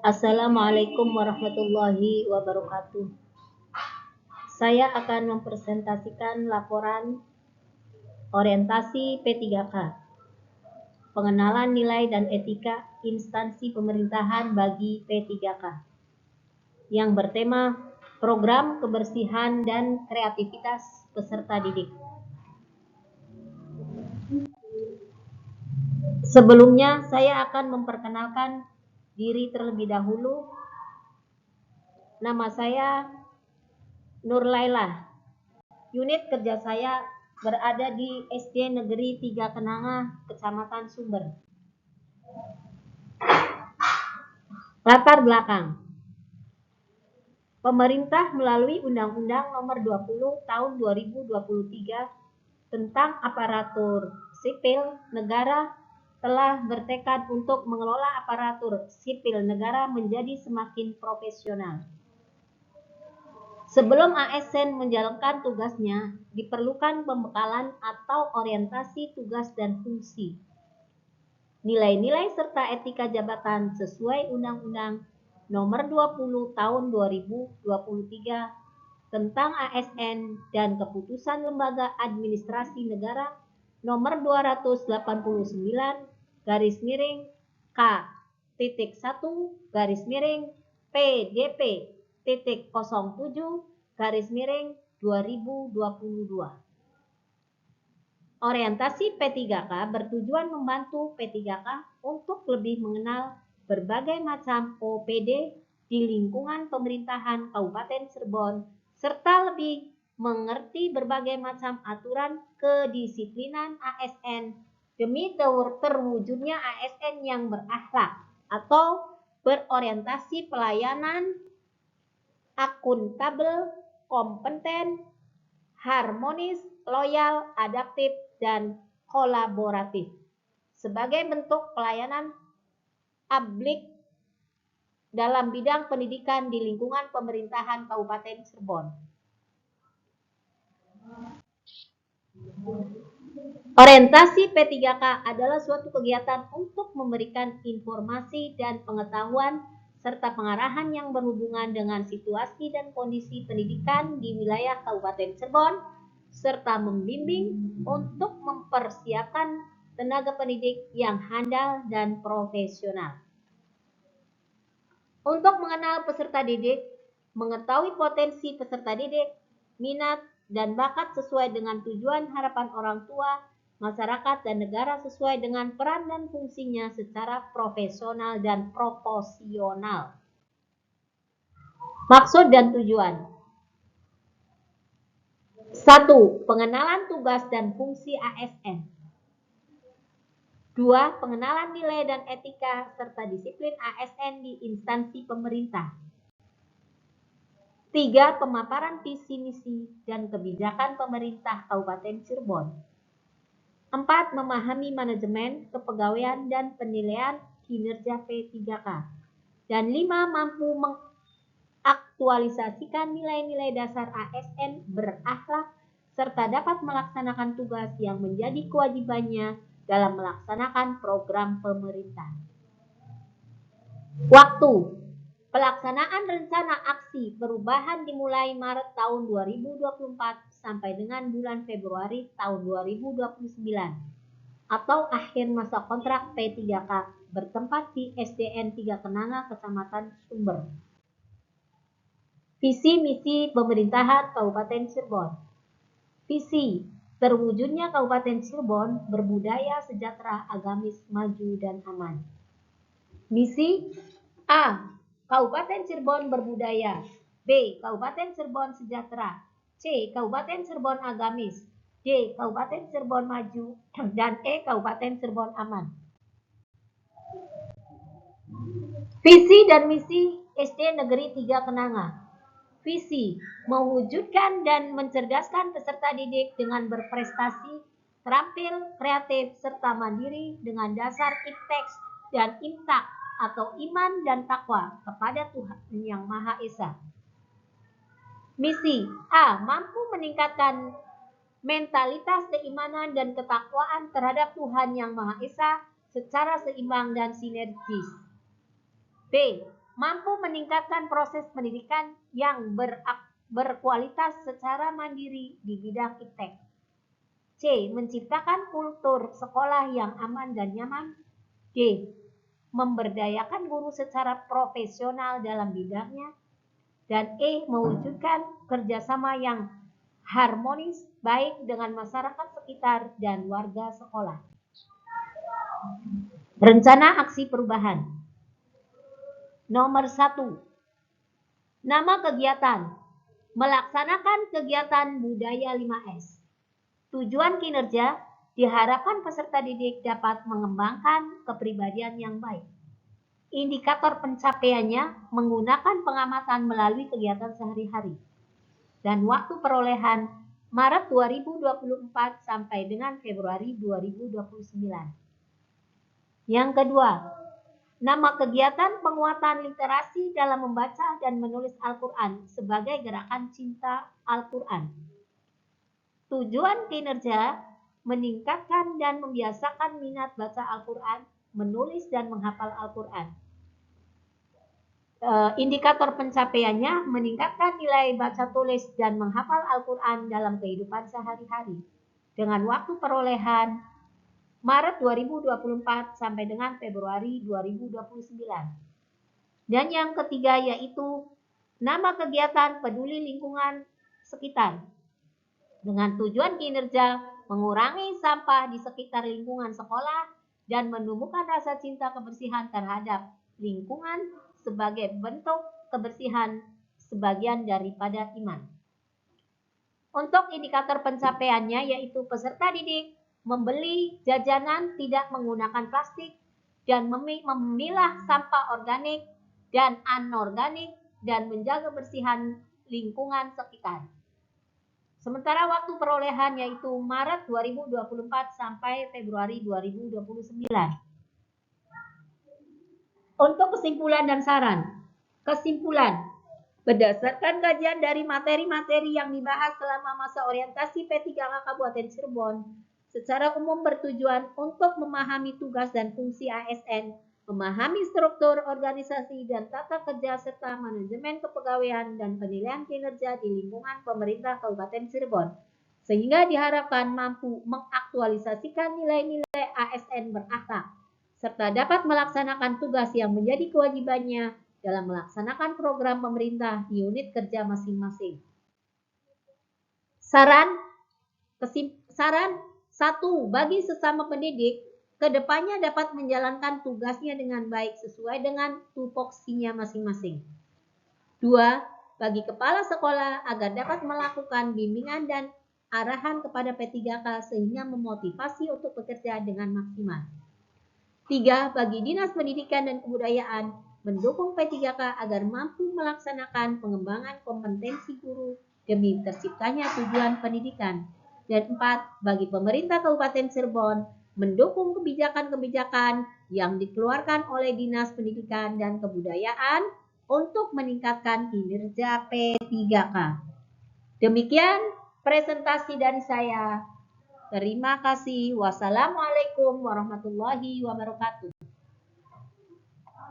Assalamualaikum warahmatullahi wabarakatuh. Saya akan mempresentasikan laporan orientasi P3K, pengenalan nilai dan etika instansi pemerintahan bagi P3K, yang bertema program kebersihan dan kreativitas peserta didik. Sebelumnya, saya akan memperkenalkan diri terlebih dahulu. Nama saya Nur Laila. Unit kerja saya berada di SD Negeri 3 Kenanga, Kecamatan Sumber. Latar belakang. Pemerintah melalui Undang-Undang Nomor 20 Tahun 2023 tentang aparatur sipil negara telah bertekad untuk mengelola aparatur sipil negara menjadi semakin profesional. Sebelum ASN menjalankan tugasnya, diperlukan pembekalan atau orientasi tugas dan fungsi, nilai-nilai serta etika jabatan sesuai Undang-Undang Nomor 20 Tahun 2023 tentang ASN dan Keputusan Lembaga Administrasi Negara Nomor 229-K-1-PDP-07-2022. Orientasi P3K bertujuan membantu P3K untuk lebih mengenal berbagai macam OPD di lingkungan pemerintahan Kabupaten Cirebon serta lebih mengerti berbagai macam aturan kedisiplinan ASN demi terwujudnya ASN yang berakhlak atau berorientasi pelayanan, akuntabel, kompeten, harmonis, loyal, adaptif, dan kolaboratif sebagai bentuk pelayanan publik dalam bidang pendidikan di lingkungan pemerintahan Kabupaten Cirebon. Orientasi P3K adalah suatu kegiatan untuk memberikan informasi dan pengetahuan serta pengarahan yang berhubungan dengan situasi dan kondisi pendidikan di wilayah Kabupaten Cirebon, serta membimbing untuk mempersiapkan tenaga pendidik yang handal dan profesional. Untuk mengenal peserta didik, mengetahui potensi peserta didik, minat, dan bakat sesuai dengan tujuan harapan orang tua, masyarakat, dan negara sesuai dengan peran dan fungsinya secara profesional dan proporsional. Maksud dan tujuan. 1. Pengenalan tugas dan fungsi ASN. 2. Pengenalan nilai dan etika serta disiplin ASN di instansi pemerintah. 3. Pemaparan visi misi dan kebijakan pemerintah Kabupaten Cirebon. 4. Memahami manajemen, kepegawaian, dan penilaian kinerja P3K. Dan 5. Mampu mengaktualisasikan nilai-nilai dasar ASN berakhlak serta dapat melaksanakan tugas yang menjadi kewajibannya dalam melaksanakan program pemerintah. Waktu. Pelaksanaan rencana aksi perubahan dimulai Maret tahun 2024 sampai dengan bulan Februari tahun 2029 atau akhir masa kontrak P3K bertempat di SDN 3 Kenanga, Kecamatan Sumber. Visi misi pemerintahan Kabupaten Cirebon. Visi terwujudnya Kabupaten Cirebon berbudaya sejahtera, agamis, maju, dan aman. Misi A. Kabupaten Cirebon berbudaya. B. Kabupaten Cirebon sejahtera. C. Kabupaten Cirebon agamis. D. Kabupaten Cirebon maju. Dan E. Kabupaten Cirebon aman. Visi dan misi SD Negeri 3 Kenanga. Visi, mewujudkan dan mencerdaskan peserta didik dengan berprestasi, terampil, kreatif, serta mandiri dengan dasar ipteks dan imtak atau iman dan takwa kepada Tuhan Yang Maha Esa. Misi A. Mampu meningkatkan mentalitas keimanan dan ketakwaan terhadap Tuhan Yang Maha Esa secara seimbang dan sinergis. B. mampu meningkatkan proses pendidikan yang berkualitas secara mandiri di bidang iptek. C. Menciptakan kultur sekolah yang aman dan nyaman. D. Memberdayakan guru secara profesional dalam bidangnya. Dan E. Mewujudkan kerjasama yang harmonis baik dengan masyarakat sekitar dan warga sekolah. Rencana aksi perubahan. Nomor 1. Nama kegiatan. Melaksanakan kegiatan budaya 5S. Tujuan kinerja, diharapkan peserta didik dapat mengembangkan kepribadian yang baik. Indikator pencapaiannya menggunakan pengamatan melalui kegiatan sehari-hari. Dan waktu perolehan Maret 2024 sampai dengan Februari 2029. Yang kedua, nama kegiatan penguatan literasi dalam membaca dan menulis Al-Quran sebagai gerakan cinta Al-Quran. Tujuan kinerja, meningkatkan dan membiasakan minat baca Al-Quran, menulis dan menghafal Al-Quran. Indikator pencapaiannya, meningkatkan nilai baca tulis dan menghafal Al-Quran dalam kehidupan sehari-hari. Dengan waktu perolehan Maret 2024 sampai dengan Februari 2029. Dan yang ketiga yaitu nama kegiatan peduli lingkungan sekitar. Dengan tujuan kinerja, mengurangi sampah di sekitar lingkungan sekolah dan menumbuhkan rasa cinta kebersihan terhadap lingkungan sebagai bentuk kebersihan sebagian daripada iman. Untuk indikator pencapaiannya yaitu peserta didik membeli jajanan tidak menggunakan plastik dan memilah sampah organik dan anorganik dan menjaga kebersihan lingkungan sekitar. Sementara waktu perolehan yaitu Maret 2024 sampai Februari 2029. Untuk kesimpulan dan saran. Kesimpulan, berdasarkan kajian dari materi-materi yang dibahas selama masa orientasi P3K Kabupaten Cirebon, secara umum bertujuan untuk memahami tugas dan fungsi ASN, memahami struktur organisasi dan tata kerja serta manajemen kepegawaian dan penilaian kinerja di lingkungan pemerintah Kabupaten Cirebon, sehingga diharapkan mampu mengaktualisasikan nilai-nilai ASN berakhlak, serta dapat melaksanakan tugas yang menjadi kewajibannya dalam melaksanakan program pemerintah di unit kerja masing-masing. Saran 1. Bagi sesama pendidik, kedepannya dapat menjalankan tugasnya dengan baik sesuai dengan tupoksinya masing-masing. 2. Bagi kepala sekolah agar dapat melakukan bimbingan dan arahan kepada P3K sehingga memotivasi untuk bekerja dengan maksimal. 3. Bagi Dinas Pendidikan dan Kebudayaan mendukung P3K agar mampu melaksanakan pengembangan kompetensi guru demi terciptanya tujuan pendidikan. Dan 4. Bagi pemerintah Kabupaten Cirebon mendukung kebijakan-kebijakan yang dikeluarkan oleh Dinas Pendidikan dan Kebudayaan untuk meningkatkan kinerja P3K. Demikian presentasi dari saya. Terima kasih. Wassalamualaikum warahmatullahi wabarakatuh.